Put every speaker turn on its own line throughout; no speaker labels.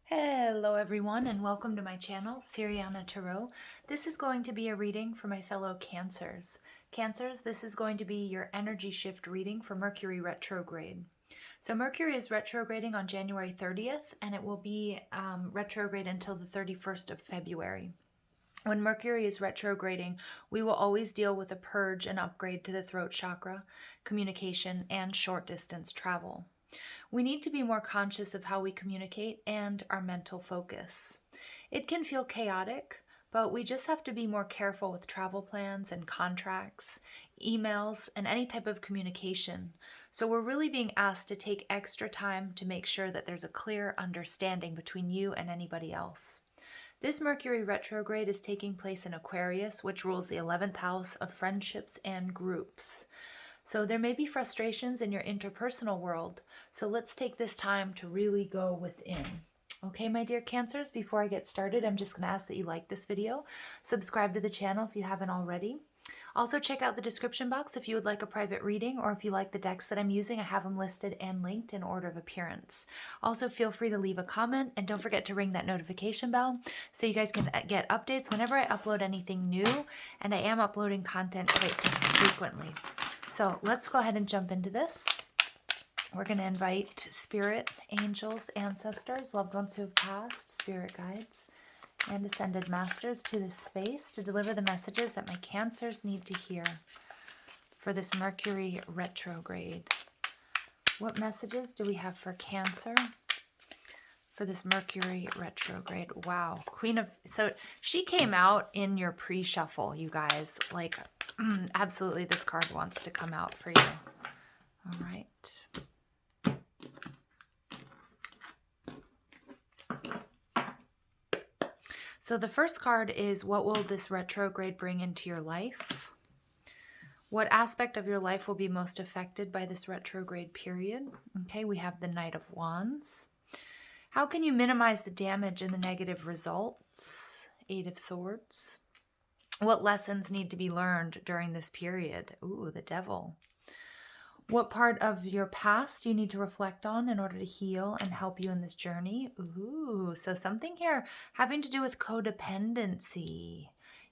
Hello everyone and welcome to my channel, Siriana Tarot. This is going to be a reading for my fellow Cancers. Cancers, this is going to be your energy shift reading for Mercury retrograde. So Mercury is retrograding on January 30th and it will be retrograde until the 31st of February. When Mercury is retrograding, we will always deal with a purge and upgrade to the throat chakra, communication, and short distance travel. We need to be more conscious of how we communicate and our mental focus. It can feel chaotic, but we just have to be more careful with travel plans and contracts, emails, and any type of communication. So we're really being asked to take extra time to make sure that there's a clear understanding between you and anybody else. This Mercury retrograde is taking place in Aquarius, which rules the 11th house of friendships and groups. So there may be frustrations in your interpersonal world. So let's take this time to really go within. Okay, my dear Cancers, before I get started, I'm just going to ask that you like this video, subscribe to the channel if you haven't already. Also check out the description box if you would like a private reading or if you like the decks that I'm using. I have them listed and linked in order of appearance. Also feel free to leave a comment and don't forget to ring that notification bell so you guys can get updates whenever I upload anything new, and I am uploading content quite frequently. So let's go ahead and jump into this. We're going to invite spirit, angels, ancestors, loved ones who have passed, spirit guides, and ascended masters to this space to deliver the messages that my Cancers need to hear for this Mercury retrograde. What messages do we have for Cancer for this Mercury retrograde? Wow. Queen of... So she came out in your pre-shuffle, you guys. Like, absolutely this card wants to come out for you. All right. So the first card is, what will this retrograde bring into your life? What aspect of your life will be most affected by this retrograde period? Okay, we have the Knight of Wands. How can you minimize the damage and the negative results? Eight of Swords. What lessons need to be learned during this period? Ooh, the Devil. What part of your past you need to reflect on in order to heal and help you in this journey? Ooh, so something here having to do with codependency.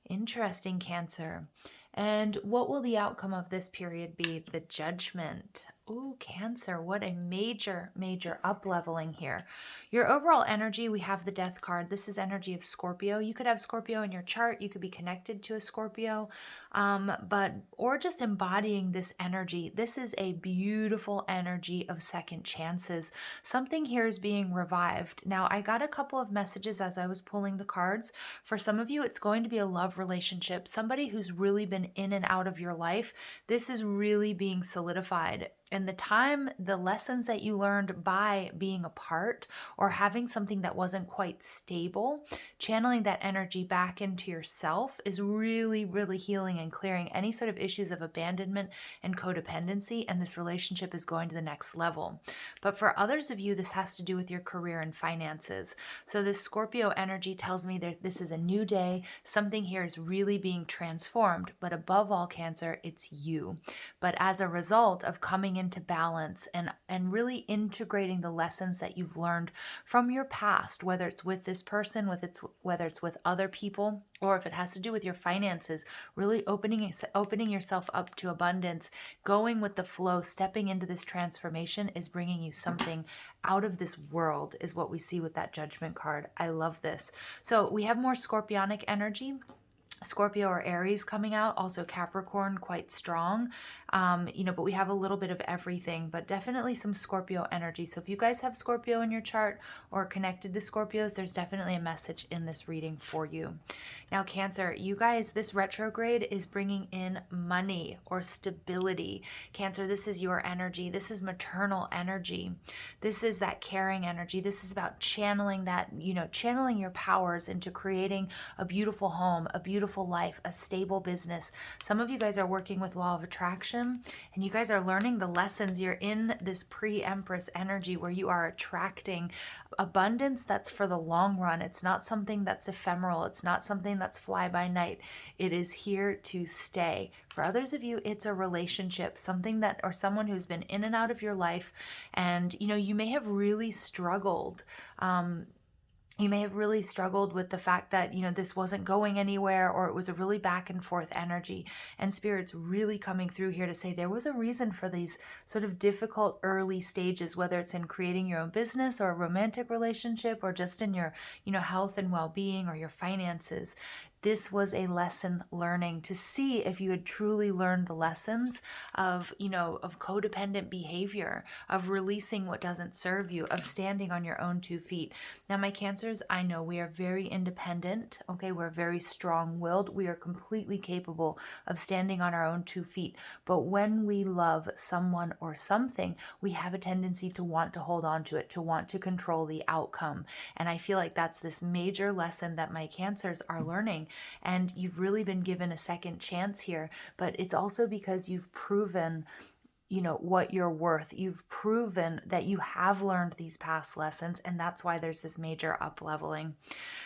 Interesting, Cancer. And what will the outcome of this period be? The Judgment. Ooh, Cancer, what a major, major up-leveling here. Your overall energy, we have the Death card. This is energy of Scorpio. You could have Scorpio in your chart. You could be connected to a Scorpio, or just embodying this energy. This is a beautiful energy of second chances. Something here is being revived. Now, I got a couple of messages as I was pulling the cards. For some of you, it's going to be a love relationship. Somebody who's really been in and out of your life. This is really being solidified. And the lessons that you learned by being apart or having something that wasn't quite stable, channeling that energy back into yourself is really, really healing and clearing any sort of issues of abandonment and codependency, and this relationship is going to the next level. But for others of you, this has to do with your career and finances. So this Scorpio energy tells me that this is a new day. Something here is really being transformed, but above all, Cancer, it's you. But as a result of coming into balance and really integrating the lessons that you've learned from your past, whether it's with this person, whether it's with other people, or if it has to do with your finances, really opening yourself up to abundance, going with the flow, stepping into this transformation is bringing you something out of this world, is what we see with that Judgment card. I love this. So we have more Scorpionic energy. Scorpio or Aries coming out, also Capricorn quite strong, but we have a little bit of everything, but definitely some Scorpio energy. So if you guys have Scorpio in your chart or connected to Scorpios, there's definitely a message in this reading for you. Now, Cancer, you guys, this retrograde is bringing in money or stability. Cancer, this is your energy. This is maternal energy. This is that caring energy. This is about channeling that, channeling your powers into creating a beautiful home, a beautiful life, a stable business. Some of you guys are working with law of attraction and you guys are learning the lessons. You're in this pre-Empress energy where you are attracting abundance that's for the long run. It's not something that's ephemeral. It's not something that's fly by night. It is here to stay. For others of you, it's a relationship, something that, or someone who's been in and out of your life, and you may have really struggled You may have really struggled with the fact that, this wasn't going anywhere, or it was a really back and forth energy. And Spirit's really coming through here to say there was a reason for these sort of difficult early stages, whether it's in creating your own business or a romantic relationship, or just in your, health and well-being or your finances. This was a lesson learning to see if you had truly learned the lessons of, of codependent behavior, of releasing what doesn't serve you, of standing on your own 2 feet. Now, my Cancers, I know we are very independent, okay? We're very strong-willed. We are completely capable of standing on our own 2 feet. But when we love someone or something, we have a tendency to want to hold on to it, to want to control the outcome. And I feel like that's this major lesson that my Cancers are learning. And you've really been given a second chance here, but it's also because you've proven what you're worth. You've proven that you have learned these past lessons, and that's why there's this major up leveling.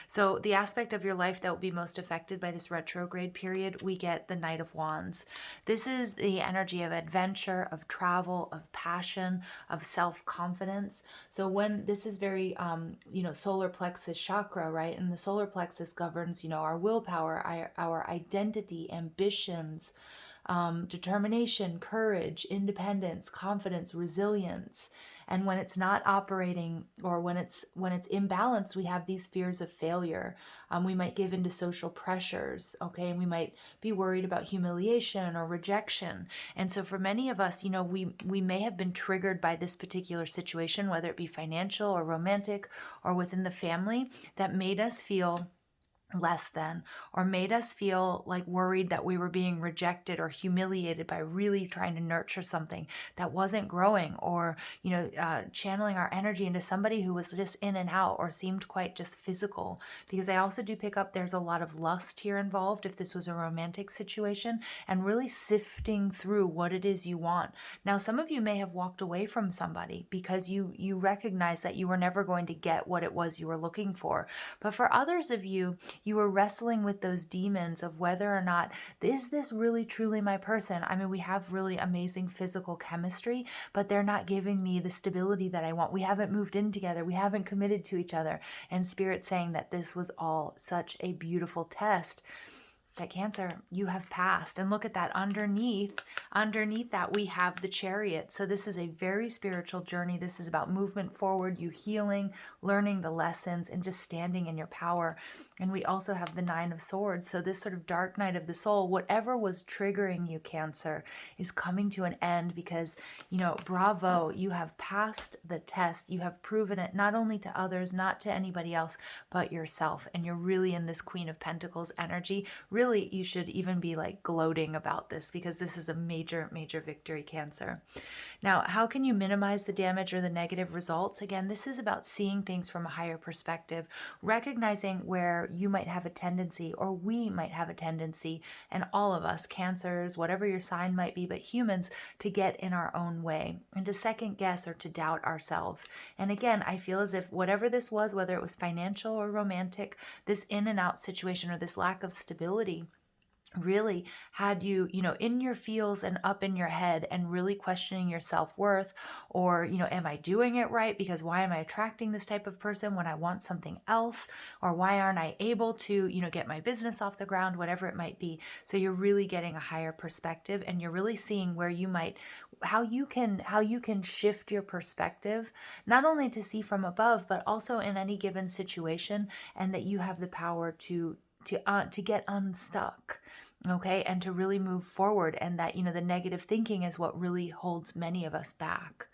So the aspect of your life that will be most affected by this retrograde period, we get the Knight of Wands. This is the energy of adventure, of travel, of passion, of self-confidence. So when this is very, solar plexus chakra, right? And the solar plexus governs, our willpower, our identity, ambitions, determination, courage, independence, confidence, resilience. And when it's not operating, or when it's imbalanced, we have these fears of failure. We might give into social pressures, okay? And we might be worried about humiliation or rejection. And so for many of us, we may have been triggered by this particular situation, whether it be financial or romantic or within the family, that made us feel less than, or made us feel like worried that we were being rejected or humiliated by really trying to nurture something that wasn't growing, or channeling our energy into somebody who was just in and out, or seemed quite just physical. Because I also do pick up there's a lot of lust here involved if this was a romantic situation, and really sifting through what it is you want. Now, some of you may have walked away from somebody because you recognize that you were never going to get what it was you were looking for. But for others of you, you were wrestling with those demons of whether or not, is this really truly my person? I mean, we have really amazing physical chemistry, but they're not giving me the stability that I want. We haven't moved in together. We haven't committed to each other. And Spirit saying that this was all such a beautiful test that Cancer, you have passed. And look at that, underneath that we have the Chariot. So this is a very spiritual journey. This is about movement forward, you healing, learning the lessons, and just standing in your power. And we also have the Nine of Swords. So this sort of dark night of the soul, whatever was triggering you, Cancer, is coming to an end, because, bravo, you have passed the test. You have proven it, not only to others, not to anybody else, but yourself. And you're really in this Queen of Pentacles energy. Really, you should even be like gloating about this, because this is a major, major victory, Cancer. Now, how can you minimize the damage or the negative results? Again, this is about seeing things from a higher perspective, recognizing where you might have a tendency, or we might have a tendency, and all of us, Cancers, whatever your sign might be, but humans, to get in our own way and to second guess or to doubt ourselves. And again, I feel as if whatever this was, whether it was financial or romantic, this in and out situation or this lack of stability, really had you, in your feels and up in your head, and really questioning your self-worth, or, am I doing it right? Because why am I attracting this type of person when I want something else? Or why aren't I able to, get my business off the ground, whatever it might be. So you're really getting a higher perspective, and you're really seeing where you might, how you can shift your perspective, not only to see from above, but also in any given situation, and that you have the power to get unstuck, okay, and to really move forward. And that, the negative thinking is what really holds many of us back.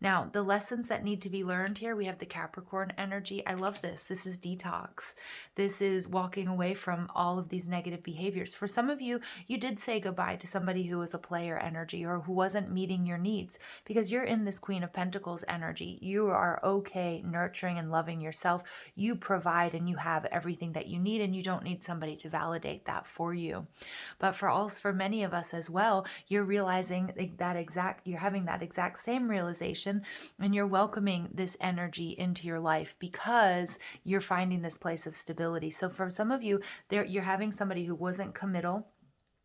Now, the lessons that need to be learned here, we have the Capricorn energy. I love this. This is detox. This is walking away from all of these negative behaviors. For some of you, you did say goodbye to somebody who was a player energy, or who wasn't meeting your needs, because you're in this Queen of Pentacles energy. You are okay nurturing and loving yourself. You provide and you have everything that you need, and you don't need somebody to validate that for you. But for many of us as well, you're realizing you're having that exact same realization, and you're welcoming this energy into your life because you're finding this place of stability. So for some of you, you're having somebody who wasn't committal,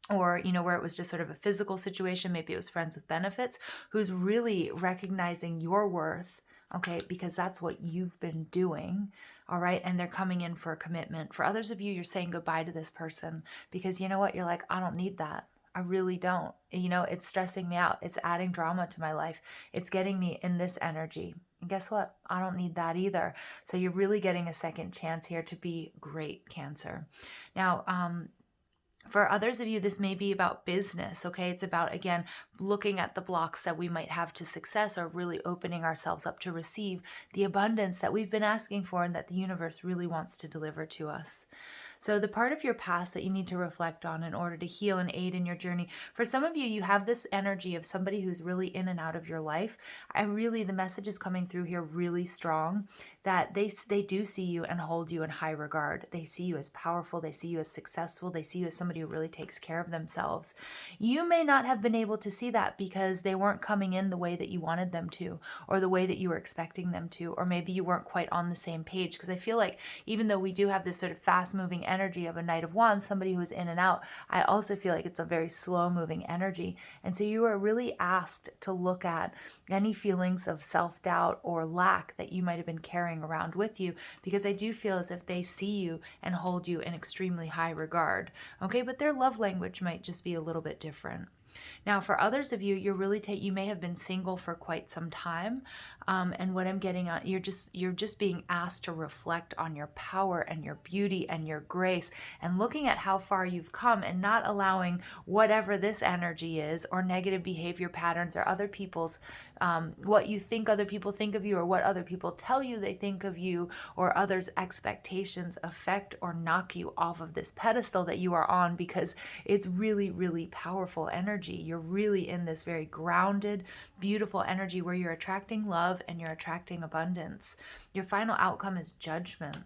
or, where it was just sort of a physical situation, maybe it was friends with benefits, who's really recognizing your worth, okay, because that's what you've been doing, all right? And they're coming in for a commitment. For others of you, you're saying goodbye to this person because you know what? You're like, I don't need that. I really don't. You know, it's stressing me out. It's adding drama to my life. It's getting me in this energy. And guess what? I don't need that either. So you're really getting a second chance here to be great, Cancer. Now, for others of you, this may be about business, okay? It's about, again, looking at the blocks that we might have to success or really opening ourselves up to receive the abundance that we've been asking for and that the universe really wants to deliver to us. So the part of your past that you need to reflect on in order to heal and aid in your journey. For some of you, you have this energy of somebody who's really in and out of your life. The message is coming through here really strong that they do see you and hold you in high regard. They see you as powerful. They see you as successful. They see you as somebody who really takes care of themselves. You may not have been able to see that because they weren't coming in the way that you wanted them to, or the way that you were expecting them to, or maybe you weren't quite on the same page. Because I feel like even though we do have this sort of fast-moving energy of a Knight of Wands, somebody who's in and out, I also feel like it's a very slow-moving energy. And so you are really asked to look at any feelings of self-doubt or lack that you might have been carrying around with you, because I do feel as if they see you and hold you in extremely high regard. Okay, but their love language might just be a little bit different. Now, for others of you, you may have been single for quite some time, and what I'm getting at, you're just being asked to reflect on your power and your beauty and your grace, and looking at how far you've come, and not allowing whatever this energy is, or negative behavior patterns, or other people's what you think other people think of you, or what other people tell you they think of you, or others' expectations affect or knock you off of this pedestal that you are on, because it's really, really powerful energy. You're really in this very grounded, beautiful energy where you're attracting love and you're attracting abundance. Your final outcome is judgment.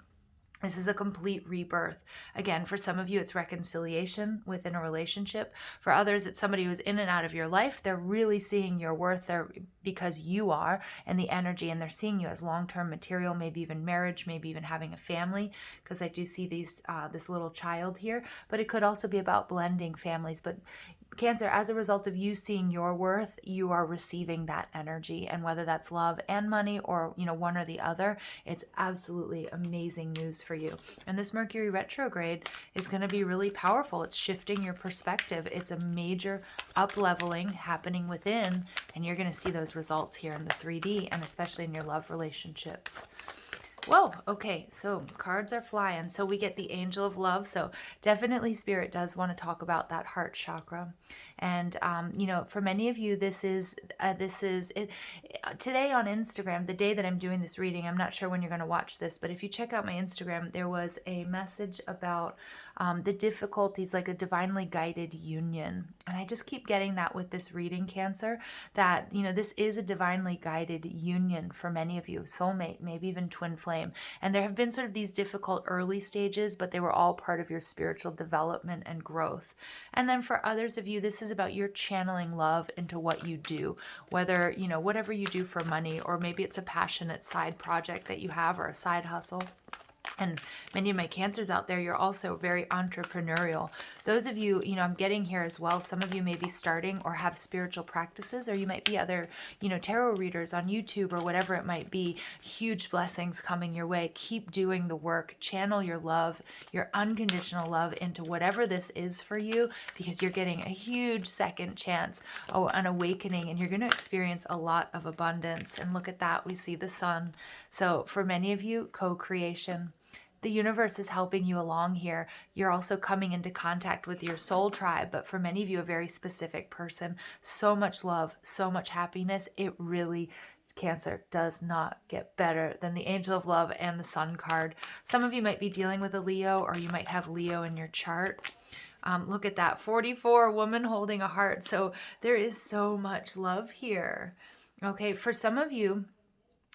This is a complete rebirth. Again, for some of you, it's reconciliation within a relationship. For others, it's somebody who's in and out of your life. They're really seeing your worth there because you are, and the energy, and they're seeing you as long-term material, maybe even marriage, maybe even having a family, because I do see this little child here. But it could also be about blending families. But Cancer, as a result of you seeing your worth, you are receiving that energy, and whether that's love and money, or one or the other, it's absolutely amazing news for you. And this Mercury retrograde is going to be really powerful. It's shifting your perspective. It's a major up-leveling happening within, and you're going to see those results here in the 3D, and especially in your love relationships. Whoa, okay, so cards are flying. So we get the Angel of Love. So definitely Spirit does want to talk about that heart chakra. And, for many of you, this is it. Today on Instagram, the day that I'm doing this reading, I'm not sure when you're going to watch this, but if you check out my Instagram, there was a message about the difficulties, like a divinely guided union. And I just keep getting that with this reading, Cancer, that, this is a divinely guided union for many of you, soulmate, maybe even twin flame. And there have been sort of these difficult early stages, but they were all part of your spiritual development and growth. And then for others of you, this is about your channeling love into what you do, whether, whatever you do for money, or maybe it's a passionate side project that you have, or a side hustle. And many of my Cancers out there, you're also very entrepreneurial. Those of you, I'm getting here as well. Some of you may be starting or have spiritual practices, or you might be other, tarot readers on YouTube or whatever it might be. Huge blessings coming your way. Keep doing the work. Channel your love, your unconditional love into whatever this is for you, because you're getting a huge second chance, an awakening, and you're going to experience a lot of abundance. And look at that. We see the sun. So for many of you, co-creation. The universe is helping you along here. You're also coming into contact with your soul tribe, but for many of you, a very specific person. So much love, so much happiness. It really, Cancer, does not get better than the Angel of Love and the Sun card. Some of you might be dealing with a Leo, or you might have Leo in your chart. Look at that, 44, woman holding a heart. So there is so much love here. Okay, for some of you,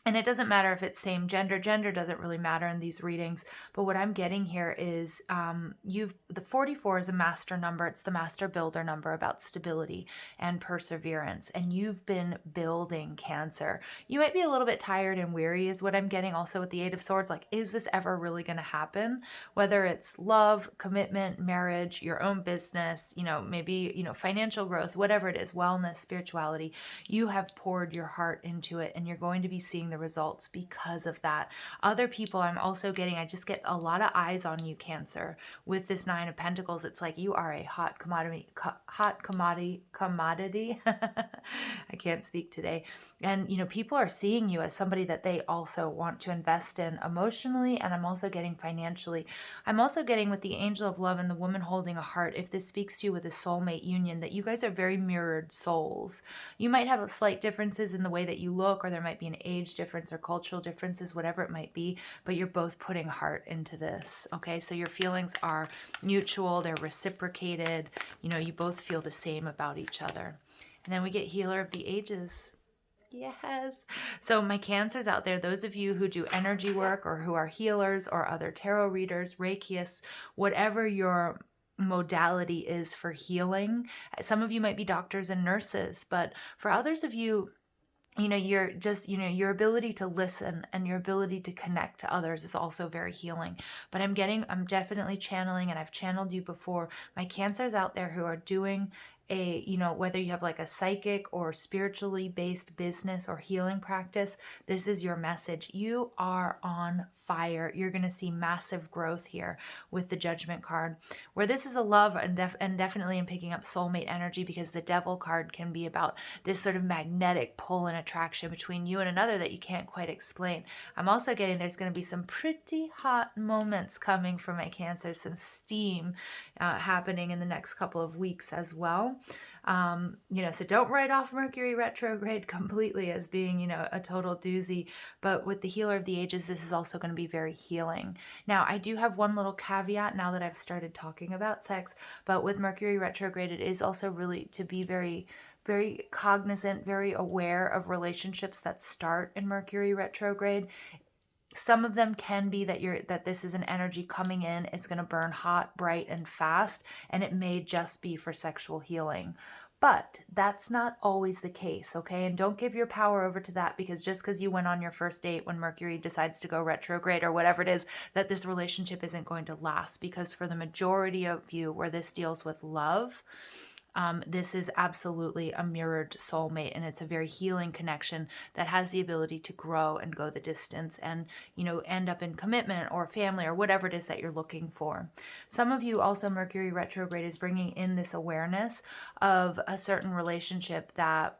and it doesn't matter if it's same gender. Gender doesn't really matter in these readings. But what I'm getting here is the 44 is a master number. It's the master builder number, about stability and perseverance. And you've been building, Cancer. You might be a little bit tired and weary is what I'm getting also with the 8 of Swords. Like, is this ever really going to happen? Whether it's love, commitment, marriage, your own business, maybe, financial growth, whatever it is, wellness, spirituality, you have poured your heart into it, and you're going to be seeing the results because of that. Other people I'm also getting, I just get a lot of eyes on you, Cancer. With this Nine of Pentacles, it's like you are a hot commodity. I can't speak today. And, you know, people are seeing you as somebody that they also want to invest in emotionally, and I'm also getting financially. I'm also getting with the Angel of Love and the woman holding a heart, if this speaks to you with a soulmate union, that you guys are very mirrored souls. You might have slight differences in the way that you look, or there might be an age difference or cultural differences, whatever it might be, but you're both putting heart into this, okay? So your feelings are mutual, they're reciprocated, you know, you both feel the same about each other. And then we get Healer of the Ages. Yes. So my Cancers out there, those of you who do energy work or who are healers or other tarot readers, Reikiists, whatever your modality is for healing. Some of you might be doctors and nurses, but for others of you, you know, you're just, you know, your ability to listen and your ability to connect to others is also very healing. But I'm definitely channeling, and I've channeled you before, my Cancers out there who are doing a, you know, whether you have like a psychic or spiritually based business or healing practice, this is your message. You are on fire. You're going to see massive growth here with the Judgment card, where this is a love, and definitely I'm picking up soulmate energy, because the Devil card can be about this sort of magnetic pull and attraction between you and another that you can't quite explain. I'm also getting there's going to be some pretty hot moments coming from my Cancers, some steam happening in the next couple of weeks as well. You know, so don't write off Mercury retrograde completely as being, you know, a total doozy. But with the Healer of the Ages, this is also going to be very healing. Now, I do have one little caveat now that I've started talking about sex, but with Mercury retrograde, it is also really to be very cognizant, very aware of relationships that start in Mercury retrograde. Some of them can be that this is an energy coming in, it's going to burn hot, bright, and fast, and it may just be for sexual healing. But that's not always the case, okay? And don't give your power over to that, because just because you went on your first date when Mercury decides to go retrograde or whatever it is, that this relationship isn't going to last. Because for the majority of you, where this deals with love, this is absolutely a mirrored soulmate, and it's a very healing connection that has the ability to grow and go the distance and, you know, end up in commitment or family or whatever it is that you're looking for. Some of you also, Mercury retrograde is bringing in this awareness of a certain relationship that,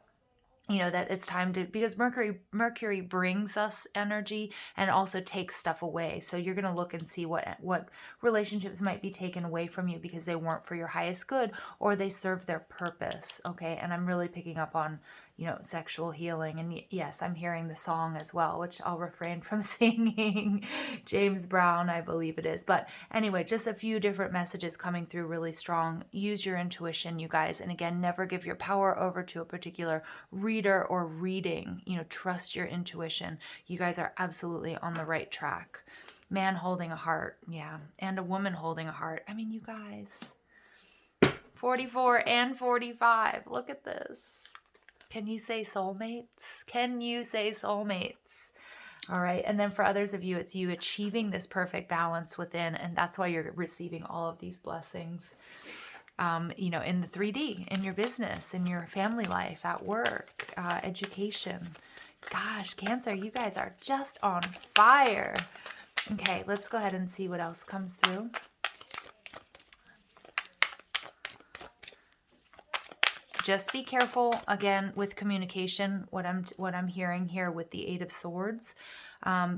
you know, that it's time to, because Mercury brings us energy and also takes stuff away. So you're going to look and see what relationships might be taken away from you because they weren't for your highest good, or they serve their purpose. Okay. And I'm really picking up on, you know, sexual healing. And yes, I'm hearing the song as well, which I'll refrain from singing. James Brown, I believe it is. But anyway, just a few different messages coming through really strong. Use your intuition, you guys. And again, never give your power over to a particular reader or reading. You know, trust your intuition. You guys are absolutely on the right track. Man holding a heart. Yeah. And a woman holding a heart. I mean, you guys. 44 and 45. Look at this. Can you say soulmates? Can you say soulmates? All right. And then for others of you, it's you achieving this perfect balance within. And that's why you're receiving all of these blessings, you know, in the 3D, in your business, in your family life, at work, education. Gosh, Cancer, you guys are just on fire. Okay, let's go ahead and see what else comes through. Just be careful, again, with communication, what I'm hearing here with the Eight of Swords.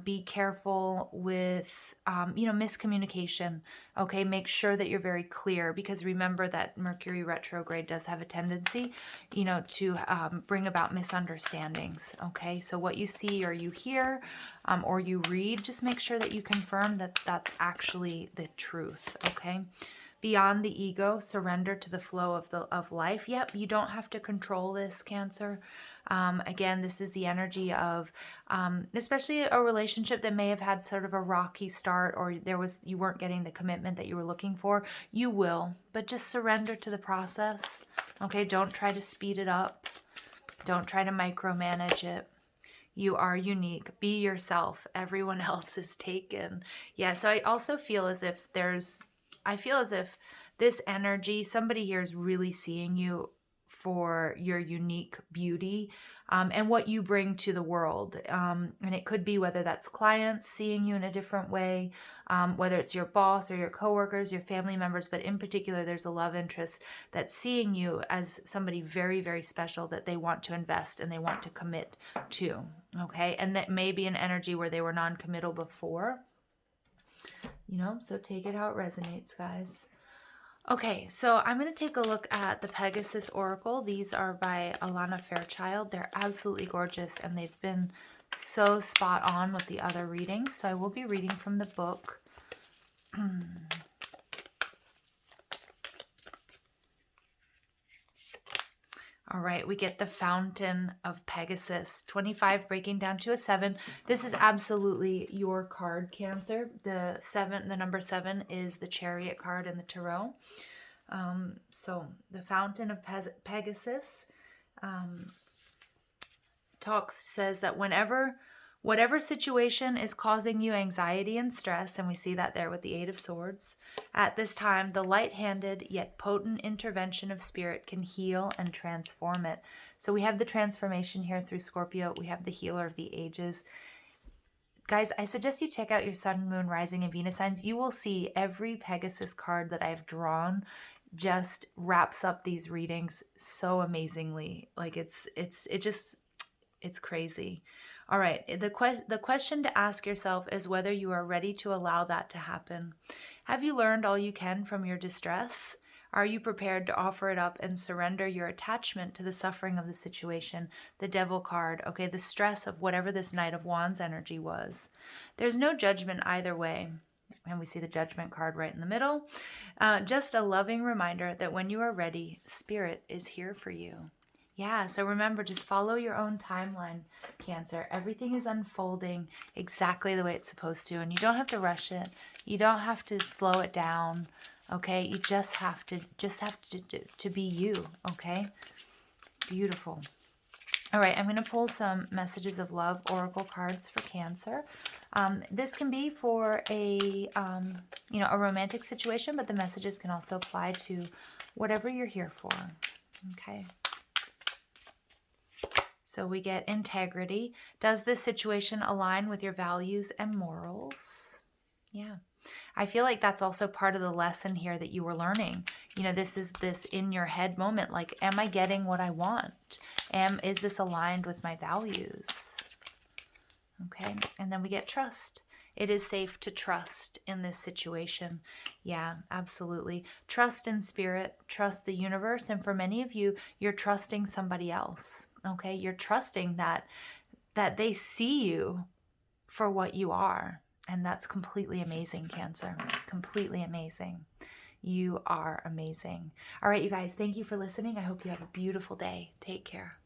Be careful with, you know, miscommunication, okay? Make sure that you're very clear, because remember that Mercury retrograde does have a tendency, you know, to bring about misunderstandings, okay? So what you see or you hear or you read, just make sure that you confirm that that's actually the truth, okay? Beyond the ego, surrender to the flow of life. Yep, you don't have to control this, Cancer. Again, this is the energy of, especially a relationship that may have had sort of a rocky start, or you weren't getting the commitment that you were looking for. You will, but just surrender to the process. Okay, don't try to speed it up. Don't try to micromanage it. You are unique. Be yourself. Everyone else is taken. Yeah, so I also feel as if this energy, somebody here is really seeing you for your unique beauty and what you bring to the world. And it could be whether that's clients seeing you in a different way, whether it's your boss or your coworkers, your family members, but in particular, there's a love interest that's seeing you as somebody very, very special that they want to invest and they want to commit to, okay? And that may be an energy where they were non-committal before, you know, so take it how it resonates, guys. Okay, so I'm going to take a look at the Pegasus Oracle. These are by Alana Fairchild. They're absolutely gorgeous, and they've been so spot on with the other readings. So I will be reading from the book. All right, we get the Fountain of Pegasus, 25 breaking down to a 7. This is absolutely your card, Cancer. The number 7 is the Chariot card in the Tarot. So the Fountain of Pegasus says that whatever situation is causing you anxiety and stress, and we see that there with the 8 of Swords, at this time, the light-handed yet potent intervention of Spirit can heal and transform it. So we have the transformation here through Scorpio. We have the healer of the ages. Guys, I suggest you check out your Sun, Moon, Rising, and Venus signs. You will see every Pegasus card that I've drawn just wraps up these readings so amazingly. Like it's crazy. All right, the question to ask yourself is whether you are ready to allow that to happen. Have you learned all you can from your distress? Are you prepared to offer it up and surrender your attachment to the suffering of the situation? The Devil card, okay, the stress of whatever this Knight of Wands energy was. There's no judgment either way. And we see the Judgment card right in the middle. Just a loving reminder that when you are ready, Spirit is here for you. Yeah, so remember, just follow your own timeline, Cancer. Everything is unfolding exactly the way it's supposed to, and you don't have to rush it. You don't have to slow it down, okay? You just have to be you, okay? Beautiful. All right, I'm going to pull some messages of love oracle cards for Cancer. This can be for a romantic situation, but the messages can also apply to whatever you're here for, okay? So we get integrity. Does this situation align with your values and morals? Yeah. I feel like that's also part of the lesson here that you were learning. You know, this is this in your head moment. Like, am I getting what I want? Is this aligned with my values? Okay. And then we get trust. It is safe to trust in this situation. Yeah, absolutely. Trust in Spirit, trust the universe. And for many of you, you're trusting somebody else. Okay, you're trusting that they see you for what you are. And that's completely amazing, Cancer. Completely amazing. You are amazing. All right, you guys, thank you for listening. I hope you have a beautiful day. Take care.